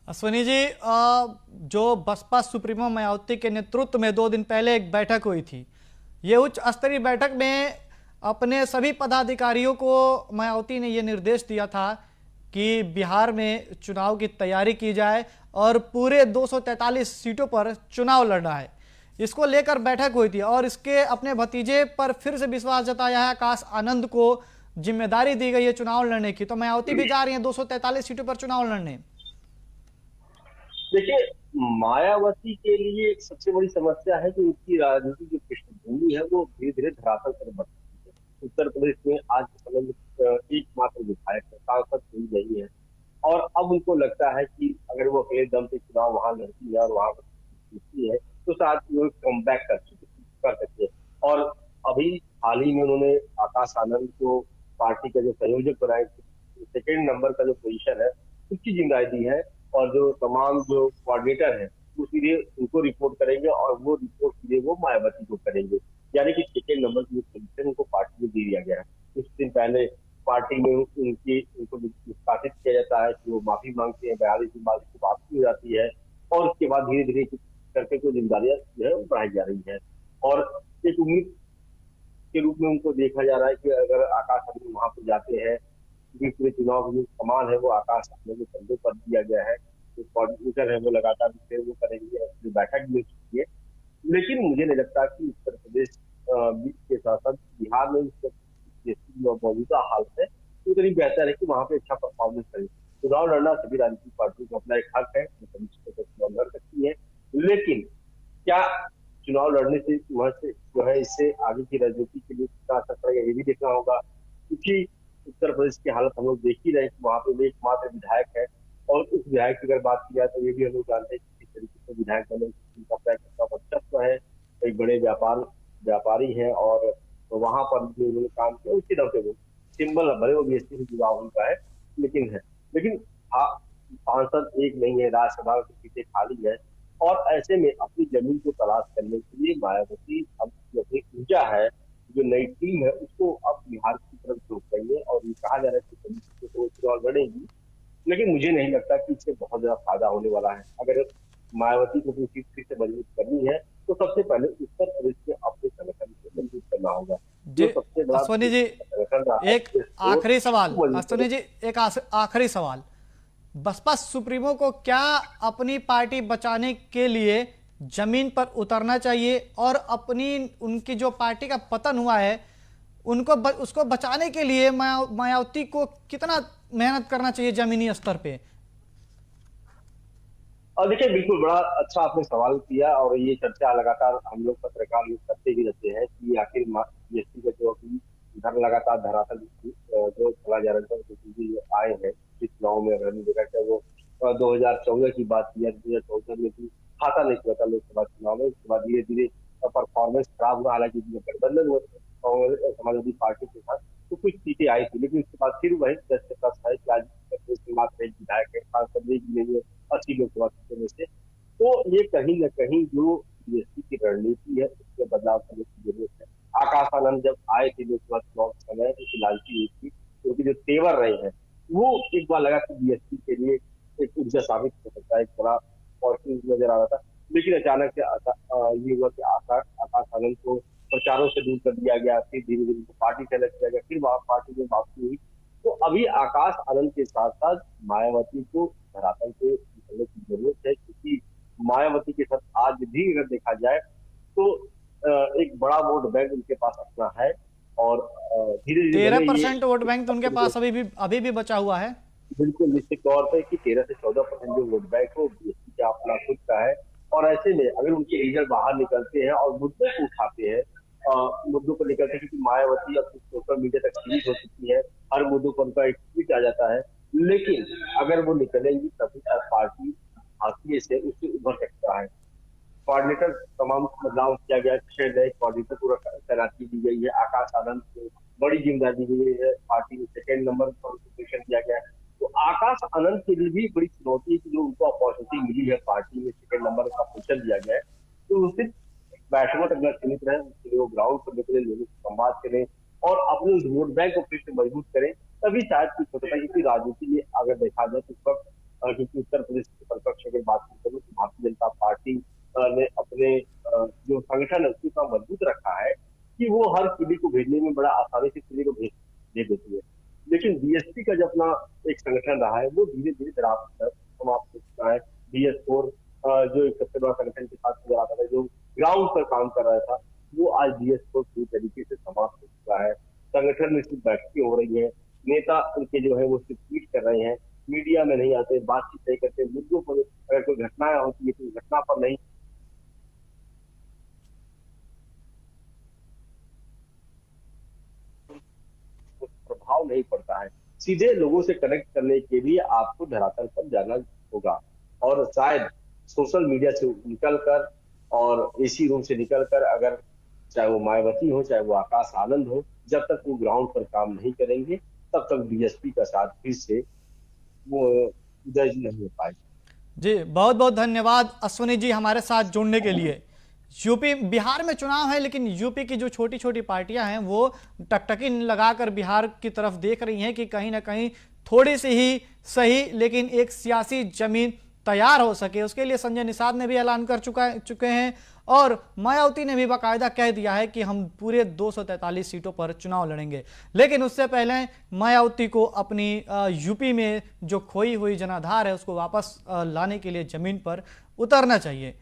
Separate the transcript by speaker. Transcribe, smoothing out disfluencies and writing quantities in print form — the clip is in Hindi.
Speaker 1: अश्विनी जी, जो बसपा सुप्रीमो मायावती के नेतृत्व में 2 दिन पहले एक बैठक हुई थी। ये उच्च स्तरीय बैठक में अपने सभी पदाधिकारियों को मायावती ने ये निर्देश दिया था कि बिहार में चुनाव की तैयारी की जाए और पूरे 243 सीटों पर चुनाव लड़ना है। इसको लेकर बैठक हुई थी और इसके अपने भतीजे पर फिर से विश्वास जताया है। आकाश आनंद को जिम्मेदारी दी गई है चुनाव लड़ने की, तो मायावती भी जा रही है 243 सीटों पर चुनाव लड़ने।
Speaker 2: देखिए, मायावती के लिए एक सबसे बड़ी समस्या है कि उनकी राजनीतिक जो पृष्ठभूमि है वो धीरे धीरे धरातल पर बढ़ रही है। उत्तर प्रदेश में आज के समय में एकमात्र विधायक है, सांसद कोई नहीं है। और अब उनको लगता है कि अगर वो अकेले दम से चुनाव वहां लड़ती है और वहां पर जीतती है तो शायद वो कम बैक कर सकती है। और अभी हाल ही में उन्होंने आकाश आनंद को पार्टी का जो संयोजक बनाए, सेकेंड नंबर का जो पोजीशन है उसकी जिम्मेदारी दी है। और जो तमाम जो कोऑर्डिनेटर है वो सीधे उनको रिपोर्ट करेंगे और वो रिपोर्ट सीधे वो मायावती को करेंगे। यानी कि सेकेंड नंबर की पोजीशन उनको पार्टी में दे दिया गया है। कुछ दिन पहले पार्टी में उनको निष्कासित किया जाता है कि वो माफी मांगते हैं, 42 दिन बाद उसकी वापसी हो जाती है और उसके बाद धीरे धीरे करके कोई जिम्मेदारियां जो है वो बढ़ाई जा रही है। और एक उम्मीद के रूप में उनको देखा जा रहा है कि अगर आकाश आनंद वहां पर जाते हैं, क्योंकि पूरे चुनाव का जो कमान है वो आकाश आनंद के कंधों पर दिया गया है। जो कोऑर्डिनेटर है वो लगातार फिर वो करेंगे, अपनी बैठक भी हो चुकी है। लेकिन मुझे नहीं लगता कि उत्तर प्रदेश के साथ साथ बिहार में जो मौजूदा हालत है वो इतनी बेहतर है कि वहां पे अच्छा परफॉर्मेंस करे। चुनाव लड़ना सभी राजनीतिक पार्टियों का अपना एक हक है, चुनाव लड़ सकती है। लेकिन क्या चुनाव लड़ने से जो है इससे आगे की राजनीति के लिए कितना असर पड़ेगा ये भी देखना होगा। क्योंकि उत्तर प्रदेश की हालत हम लोग देख ही रहे हैं कि वहां पे एकमात्र विधायक है। और उस विधायक की अगर बात की जाए तो ये भी हम लोग जानते हैं कि किस तरीके से विधायक बने, उनका कितना वर्चस्व है, एक बड़े व्यापारी है। और तो वहां पर जो उन्होंने काम किया उसके दम पे वो सिंबल भले वो बीएसपी से जुड़ा उनका है, लेकिन हाँ, सांसद एक नहीं है, राज्यसभा की सीटें खाली है। और ऐसे में अपनी जमीन को तलाश करने के लिए मायावती अब जो अपनी ऊर्जा है, जो नई टीम है उसको अब बिहार की तरफ झोंक रही है। और ये कहा जा रहा है कि सभी सीटों को चुनाव लड़ेगी। लेकिन मुझे नहीं लगता कि इससे बहुत ज्यादा फायदा होने वाला है। अगर मायावती को अपनी सीट फिर से मजबूत करनी है तो सबसे पहले उत्तर प्रदेश के अपने संगठन को मजबूत करना होगा।
Speaker 1: जी
Speaker 2: जो सबसे बड़ा
Speaker 1: अश्विनी जी,
Speaker 2: संगठन रहा है
Speaker 1: एक
Speaker 2: वो
Speaker 1: आखिरी सवाल।
Speaker 2: उसको मजबूत
Speaker 1: अश्विनी जी, एक आखिरी सवाल। बसपा सुप्रीमो को क्या अपनी पार्टी बचाने के लिए जमीन पर उतरना चाहिए और अपनी उनकी जो पार्टी का पतन हुआ है उसको बचाने के लिए मायावती को कितना मेहनत करना चाहिए जमीनी स्तर पे?
Speaker 2: और देखिए, बिल्कुल बड़ा अच्छा आपने सवाल किया। और ये चर्चा लगातार हम लोग पत्रकार लोग करते ही रहते हैं कि आखिर बीएसपी का जो अभी इधर लगातार धरातल जो चला जा रहा था आए हैं इस चुनाव में। अगर हमने देखा कि वो 2014 की बात की, 2014 में भी खाता नहीं हुआ था लोकसभा चुनाव में। उसके बाद धीरे धीरे परफॉर्मेंस खराब हुआ, हालांकि गठबंधन हुआ कांग्रेस समाजवादी पार्टी के साथ तो कुछ सीटें आई थी। लेकिन उसके बाद फिर वही 10 से 10 है कि आज मात्र एक विधायक है, सांसद भी नहीं है 80 लोकसभा सीटों में से। तो ये कहीं न कहीं जो बीएसपी की रणनीति है उसमें बदलाव करने की जरूरत है। आकाश आनंद जब आए थे लोकसभा चुनाव के समय उनकी लालची हुई थी, उनके जो तेवर रहे हैं वो एक बार लगा कि बीएसपी के लिए एक ऊर्जा साबित हो सकता है, एक बड़ा पॉजिटिव नजर आ रहा था। लेकिन अचानक से ये हुआ कि आकाश आनंद को प्रचारों से दूर कर दिया गया, फिर धीरे धीरे पार्टी से अलग किया गया, फिर पार्टी में वापसी हुई। तो अभी आकाश आनंद के साथ साथ मायावती को धरातल पे निकलने की जरूरत है। क्योंकि मायावती के साथ आज भी अगर देखा जाए तो एक बड़ा वोट बैंक उनके पास अपना है। और धीरे धीरे
Speaker 1: तेरह
Speaker 2: भले ये
Speaker 1: परसेंट वोट बैंक तो उनके पास अभी भी बचा हुआ है।
Speaker 2: बिल्कुल निश्चित तौर पे कि 13 से 14% जो वोट बैंक है वो बीएसपी का अपना खुद का है। और ऐसे में अगर उनके लीडर बाहर निकलते हैं और मुद्दों को उठाते हैं, मुद्दों को निकलते हैं, क्योंकि मायावती अब सोशल मीडिया तक सीमित हो चुकी है, हर मुद्दों पर उनका एक ट्वीट आ जाता है। लेकिन अगर वो निकलेंगी तभी तक पार्टी हाशिए से उससे उभर सकता है। कोऑर्डिनेटर तमाम बदलाव किया गया, 6 नए कोऑर्डिनेटर को तैनाती दी गई है। आकाश आनंद को बड़ी जिम्मेदारी दी गई है, पार्टी में सेकेंड नंबर पर पोजीशन दिया गया है। तो आकाश आनंद के लिए भी बड़ी चुनौती है कि जो उनको अपॉर्चुनिटी मिली है, पार्टी में सेकेंड नंबर का पोजीशन दिया गया है, तो वो सिर्फ बैठकों तक अगर सीमित रहे, उसके लिए वो ग्राउंड पर निकले, लोगों से संवाद करें और अपने उस वोट बैंक को फिर से मजबूत करें, तभी शायद कुछ होता है। क्योंकि राजनीति में अगर देखा जाए तो इस वक्त क्योंकि उत्तर प्रदेश भेजने में बड़ा आसानी से किसी को दे देती है। लेकिन बीएसपी का जो अपना एक संगठन रहा है वो धीरे धीरे धरातल समाप्त हो चुका है। BS4 जो एक सबसे बड़ा संगठन के साथ नजर आता था, जो ग्राउंड पर काम कर रहा था, वो आज BS4 पूरी तरीके से समाप्त हो चुका है। संगठन में सिर्फ बैठकें हो रही है, नेता उनके जो है वो सिर्फ ट्वीट कर रहे हैं, मीडिया में नहीं आते, बातचीत नहीं करते, मुद्दों पर अगर कोई घटनाएं होती है तो घटना पर नहीं प्रभाव नहीं पड़ता है। सीधे लोगों से कनेक्ट करने के लिए आपको धरातल पर जाना होगा, और शायद सोशल मीडिया से निकलकर और एसी रूम से निकलकर, अगर चाहे वो मायावती हो चाहे वो आकाश आनंद हो, जब तक वो ग्राउंड पर काम नहीं करेंगे तब तक बीएसपी का साथ फिर से वो दर्ज नहीं हो पाएगा।
Speaker 1: जी बहुत बहुत धन्यवाद अश्विनी जी हमारे साथ जुड़ने के लिए। यूपी बिहार में चुनाव है, लेकिन यूपी की जो छोटी छोटी पार्टियां हैं वो टकटकी लगाकर बिहार की तरफ देख रही हैं कि कहीं ना कहीं थोड़ी सी ही सही लेकिन एक सियासी जमीन तैयार हो सके। उसके लिए संजय निषाद ने भी ऐलान कर चुके हैं और मायावती ने भी बाकायदा कह दिया है कि हम पूरे 243 सीटों पर चुनाव लड़ेंगे। लेकिन उससे पहले मायावती को अपनी यूपी में जो खोई हुई जनाधार है उसको वापस लाने के लिए जमीन पर उतरना चाहिए।